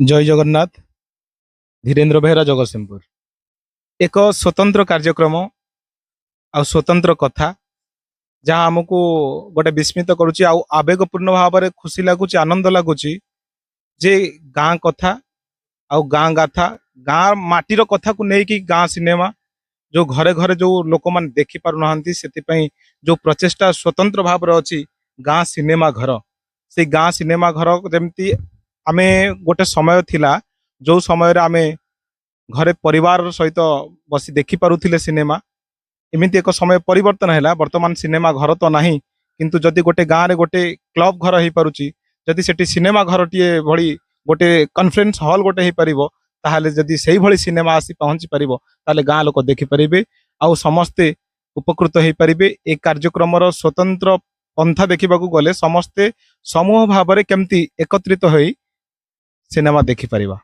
जय जगन्नाथ। धीरेन्द्र बेहरा जगतसिंहपुर। एक स्वतंत्र कार्यक्रम आ स्वतंत्र कथा जहाँ आमको गोटे विस्मित करुच्ची आवेगपूर्ण भाव में खुशी लगुच आनंद लगुच जे गाँ कथा आउ गाँ गाथा गाँ माटीर कथा को लेकिन गाँ सिनेमा जो घरे घरे जो लोक मैंने देखी पार ना से जो प्रचेषा स्वतंत्र भाव में अच्छी गाँ सिनेमा घर से गाँ सिनेमा घर जमी आमे गोटे समय थिला जो समय आमे घरे परिवार सहित बसी देखी पारुथिले सिनेमा। एमिति एक समय परिवर्तन है वर्तमान सिनेमा घर तो नहीं किंतु जदि गोटे गाँव रे गोटे क्लब घर हो पारुची जदि सेठी सिनेमा घर टीए भली गोटे कॉन्फ्रेंस हॉल गोटे हो पारिबो ताहाले जदि सेही भली सिनेमा आसी पहुंची पारिबो ताले गाँ लोक देखि परिबे आउ समस्ते उपकृत हो पारिबे। ए कार्यक्रम स्वतंत्र पंथा देखा गले समस्ते समूह भाव में केमती एकत्रित होई सिनेमा देखि परिबा।